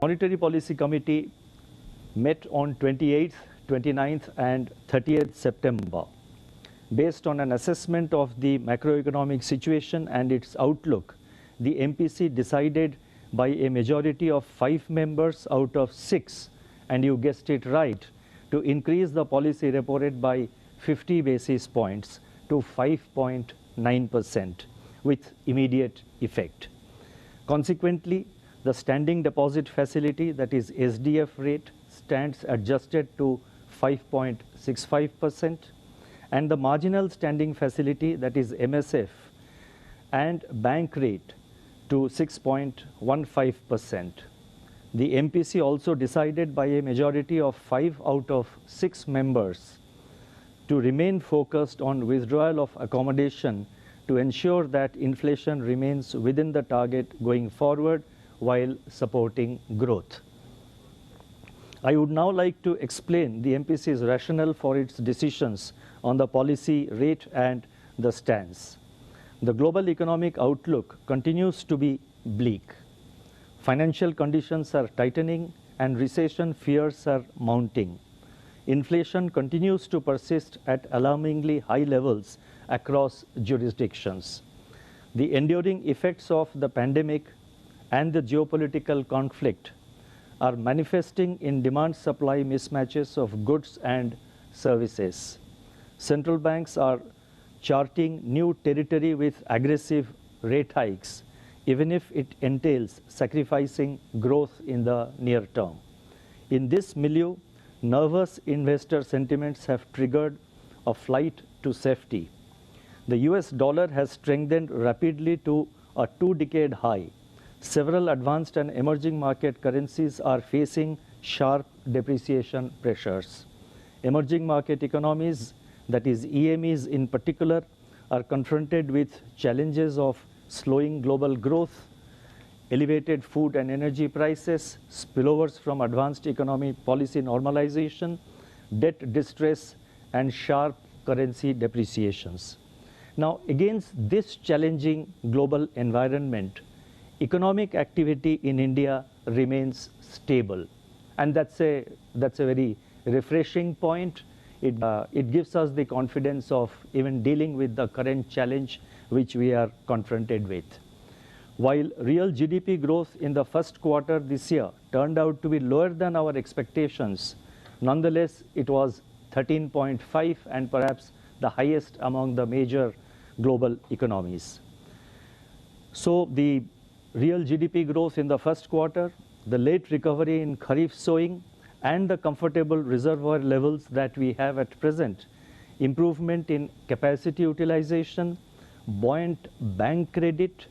Monetary Policy Committee met on 28th, 29th and 30th September. Based on an assessment of the macroeconomic situation and its outlook, the MPC decided by a majority of 5 members out of 6, and you guessed it right, to increase the policy repo rate by 50 basis points to 5.9% with immediate effect. Consequently, the standing deposit facility, that is SDF rate, stands adjusted to 5.65%, and the marginal standing facility, that is MSF, and bank rate to 6.15%. The MPC also decided by a majority of 5 out of 6 members to remain focused on withdrawal of accommodation to ensure that inflation remains within the target going forward while supporting growth. I would now like to explain the MPC's rationale for its decisions on the policy rate and the stance. The global economic outlook continues to be bleak. Financial conditions are tightening and recession fears are mounting. Inflation continues to persist at alarmingly high levels across jurisdictions. The enduring effects of the pandemic and the geopolitical conflict are manifesting in demand-supply mismatches of goods and services. Central banks are charting new territory with aggressive rate hikes, even if it entails sacrificing growth in the near term. In this milieu, nervous investor sentiments have triggered a flight to safety. The US dollar has strengthened rapidly to a 2-decade high. Several advanced and emerging market currencies are facing sharp depreciation pressures. Emerging market economies, that is EMEs in particular, are confronted with challenges of slowing global growth, elevated food and energy prices, spillovers from advanced economic policy normalization, debt distress, and sharp currency depreciations. Now, against this challenging global environment, economic activity in India remains stable, and that's a very refreshing point. It gives us the confidence of even dealing with the current challenge which we are confronted with. While real GDP growth in the first quarter this year turned out to be lower than our expectations, nonetheless it was 13.5 and perhaps the highest among the major global economies. So the real GDP growth in the first quarter, the late recovery in Kharif sowing, and the comfortable reservoir levels that we have at present, improvement in capacity utilization, buoyant bank credit,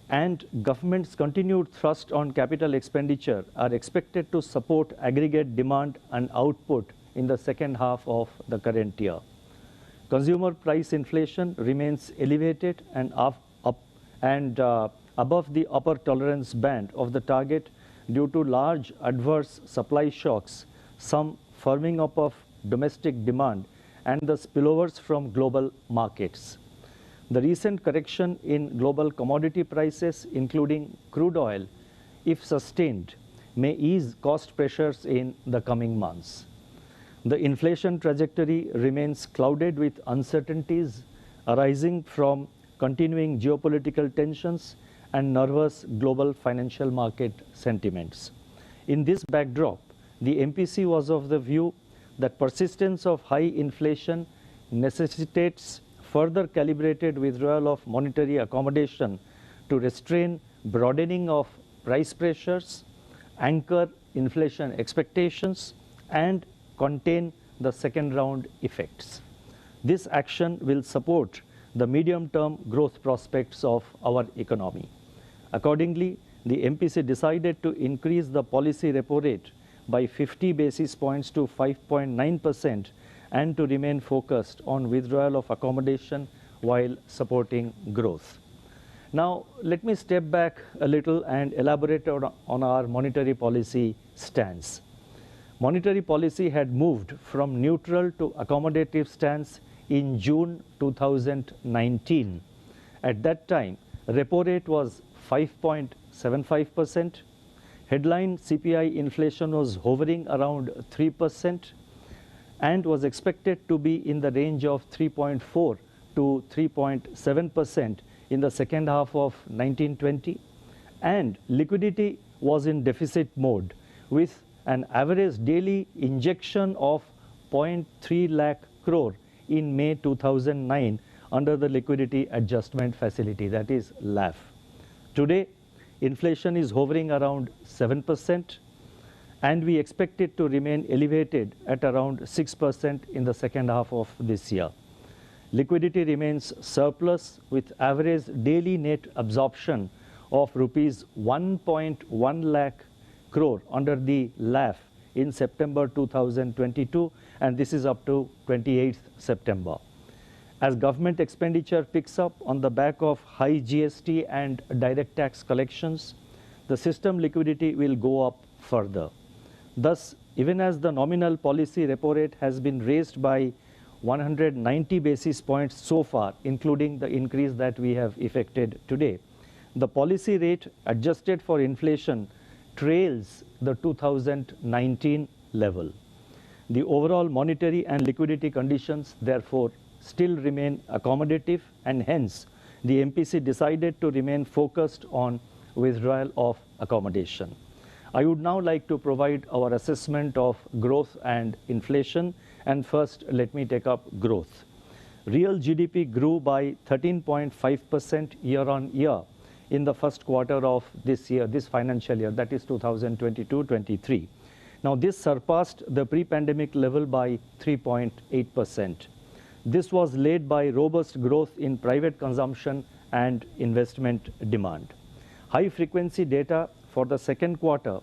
and government's continued thrust on capital expenditure are expected to support aggregate demand and output in the second half of the current year. Consumer price inflation remains elevated and above the upper tolerance band of the target due to large adverse supply shocks, some firming up of domestic demand, and the spillovers from global markets. The recent correction in global commodity prices, including crude oil, if sustained, may ease cost pressures in the coming months. The inflation trajectory remains clouded with uncertainties arising from continuing geopolitical tensions and nervous global financial market sentiments. In this backdrop, the MPC was of the view that persistence of high inflation necessitates further calibrated withdrawal of monetary accommodation to restrain broadening of price pressures, anchor inflation expectations, and contain the second round effects. This action will support the medium-term growth prospects of our economy. Accordingly, the MPC decided to increase the policy repo rate by 50 basis points to 5.9% and to remain focused on withdrawal of accommodation while supporting growth. Now, let me step back a little and elaborate on our monetary policy stance. Monetary policy had moved from neutral to accommodative stance in June 2019. At that time, repo rate was 5.75%, Headline CPI inflation was hovering around 3% and was expected to be in the range of 3.4 to 3.7% in the second half of 1920. And liquidity was in deficit mode with an average daily injection of 0.3 lakh crore in May 2009 under the Liquidity Adjustment Facility, that is LAF. Today, inflation is hovering around 7%, and we expect it to remain elevated at around 6% in the second half of this year. Liquidity remains surplus with average daily net absorption of rupees 1.1 lakh crore under the LAF in September 2022, and this is up to 28th September. As government expenditure picks up on the back of high GST and direct tax collections, the system liquidity will go up further. Thus, even as the nominal policy repo rate has been raised by 190 basis points so far, including the increase that we have effected today, the policy rate adjusted for inflation trails the 2019 level. The overall monetary and liquidity conditions, therefore, still remain accommodative, and hence the MPC decided to remain focused on withdrawal of accommodation. I would now like to provide our assessment of growth and inflation, and first let me take up growth. Real GDP grew by 13.5% year-on-year in the first quarter of this year, this financial year, that is 2022-23. Now this surpassed the pre-pandemic level by 3.8%. This was led by robust growth in private consumption and investment demand. High-frequency data for the second quarter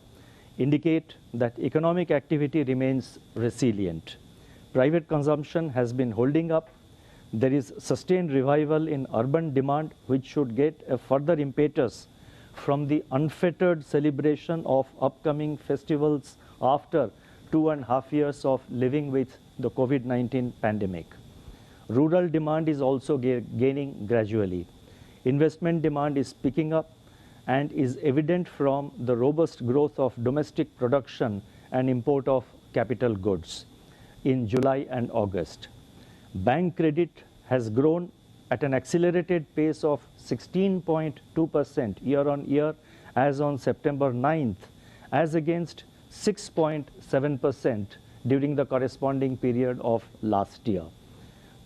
indicate that economic activity remains resilient. Private consumption has been holding up. There is sustained revival in urban demand, which should get a further impetus from the unfettered celebration of upcoming festivals after 2.5 years of living with the COVID-19 pandemic. Rural demand is also gaining gradually. Investment demand is picking up and is evident from the robust growth of domestic production and import of capital goods in July and August. Bank credit has grown at an accelerated pace of 16.2% year-on-year as on September 9th, as against 6.7% during the corresponding period of last year.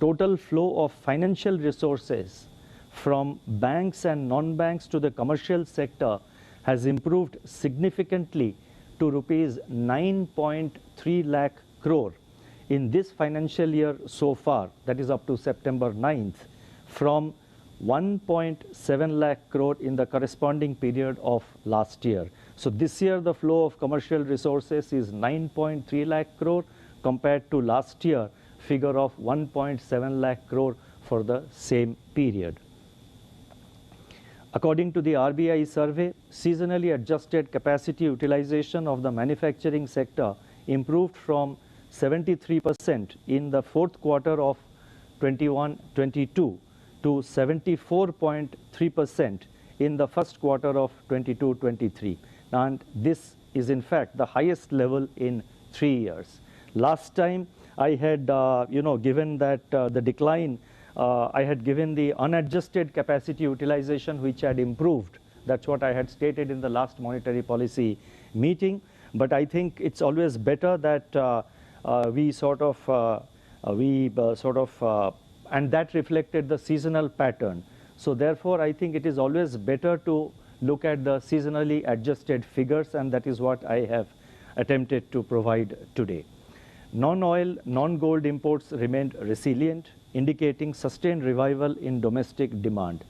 Total flow of financial resources from banks and non-banks to the commercial sector has improved significantly to rupees 9.3 lakh crore in this financial year so far, that is up to September 9th, from 1.7 lakh crore in the corresponding period of last year. So this year the flow of commercial resources is 9.3 lakh crore compared to last year figure of 1.7 lakh crore for the same period. According to the RBI survey, seasonally adjusted capacity utilization of the manufacturing sector improved from 73% in the fourth quarter of 21-22 to 74.3% in the first quarter of 22-23. And this is in fact the highest level in 3 years. Last time I had given that the decline, I had given the unadjusted capacity utilization which had improved. That's what I had stated in the last monetary policy meeting. But I think it's always better that and that reflected the seasonal pattern. So therefore, I think it is always better to look at the seasonally adjusted figures, and that is what I have attempted to provide today. Non-oil, non-gold imports remained resilient, indicating sustained revival in domestic demand.